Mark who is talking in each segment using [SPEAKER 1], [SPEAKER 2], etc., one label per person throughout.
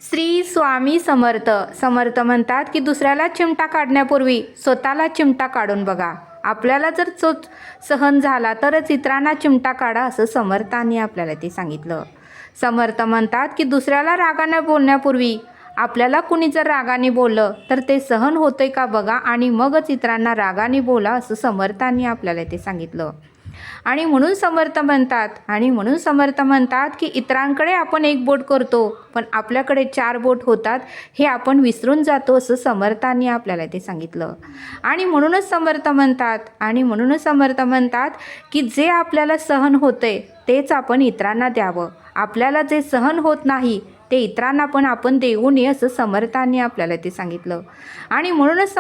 [SPEAKER 1] श्री स्वामी समर्थ. समर्थ म्हणतात की दुसऱ्याला चिमटा काढण्यापूर्वी स्वतःला चिमटा काढून बघा. आपल्याला जर चोच सहन झाला तरच इतरांना चिमटा काढा, असं समर्थांनी आपल्याला ते सांगितलं. समर्थ म्हणतात की दुसऱ्याला रागाने बोलण्यापूर्वी आपल्याला कुणी जर रागाने बोललं तर ते सहन होतंय का बघा आणि मगच इतरांना रागाने बोला, असं समर्थांनी आपल्याला ते सांगितलं. आणि म्हणून समर्थ म्हणतात की इतरांकडे आपण एक बोट करतो पण आपल्याकडे 4 बोट होतात, हे आपण विसरून जातो, असं समर्थांनी आपल्याला ते सांगितलं. आणि म्हणूनच समर्थ म्हणतात की जे आपल्याला सहन होते तेच आपण इतरांना द्यावं. आपल्याला जे सहन होत नाही ते इतरांना पण आपण देऊ नये, असं समर्थांनी आपल्याला ते सांगितलं. आणि म्हणूनच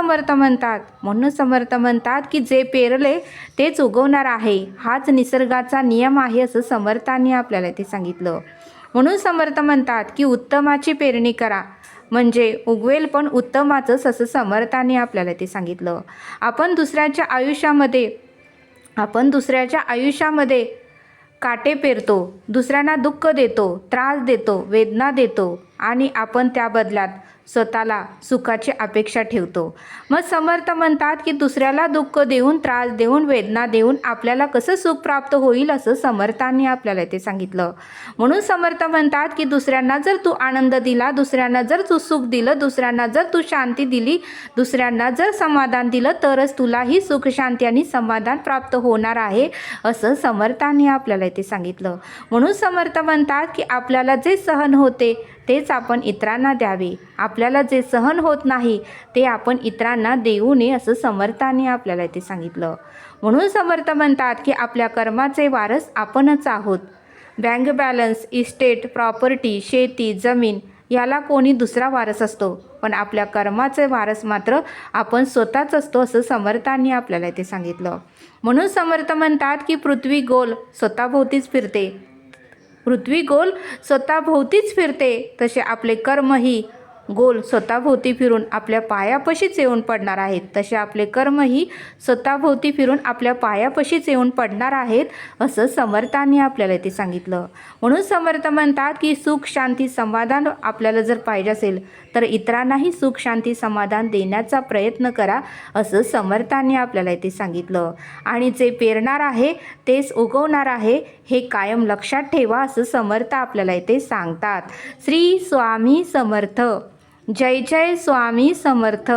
[SPEAKER 1] समर्थ म्हणतात की जे पेरले तेच उगवणार आहे, हाच निसर्गाचा नियम आहे, असं समर्थांनी आपल्याला ते सांगितलं. म्हणून समर्थ म्हणतात की उत्तमाची पेरणी करा म्हणजे उगवेल पण उत्तमाचंच, असं समर्थांनी आपल्याला ते सांगितलं. आपण दुसऱ्याच्या आयुष्यामध्ये काटे पेरतो, दुसऱ्यांना दुःख देतो, त्रास देतो, वेदना देतो आणि आपण त्या बदल्यात स्वतःला सुखाची अपेक्षा ठेवतो. मग समर्थ म्हणतात की दुसऱ्याला दुःख देऊन, त्रास देऊन, वेदना देऊन आपल्याला कसं सुख प्राप्त होईल, असं समर्थांनी आपल्याला ते सांगितलं. म्हणून समर्थ म्हणतात की दुसऱ्यांना जर तू आनंद दिला, दुसऱ्यांना जर तू सुख दिलं, दुसऱ्यांना जर तू शांती दिली, दुसऱ्यांना जर समाधान दिलं तरच तुलाही सुख, शांती आणि समाधान प्राप्त होणार आहे, असं समर्थांनी आपल्याला ते सांगितलं. म्हणून समर्थ म्हणतात की आपल्याला जे सहन होते तेच आपण इतरांना द्यावे, आपल्याला जे सहन होत नाही ते आपण इतरांना देऊ नये, असं समर्थांनी आपल्याला ते सांगितलं. म्हणून समर्थ म्हणतात की आपल्या कर्माचे वारस आपणच आहोत. बँक बॅलन्स, इस्टेट, प्रॉपर्टी, शेती, जमीन याला कोणी दुसरा वारस असतो, पण आपल्या कर्माचे वारस मात्र आपण स्वतःच असतो, असं समर्थांनी आपल्याला ते सांगितलं. म्हणून समर्थ म्हणतात की पृथ्वी गोल स्वतःभोवतीच फिरते, तसे आपले कर्मही गोल स्वतःभोवती फिरून आपल्या पायापाशीच येऊन पडणार आहेत. तसे आपले कर्मही स्वतःभोवती फिरून आपल्या पायापाशीच येऊन पडणार आहेत, असं समर्थांनी आपल्याला ते सांगितलं. म्हणून समर्थ म्हणतात की सुख, शांती, समाधान आपल्याला जर पाहिजे असेल तर इतरांनाही सुख, शांती, समाधान देण्याचा प्रयत्न करा, असं समर्थांनी आपल्याला ते सांगितलं. आणि जे पेरणार आहे तेच उगवणार आहे, हे कायम लक्षात ठेवा, असं समर्थ आपल्याला इथे सांगतात. श्री स्वामी समर्थ. जय जय स्वामी समर्थ.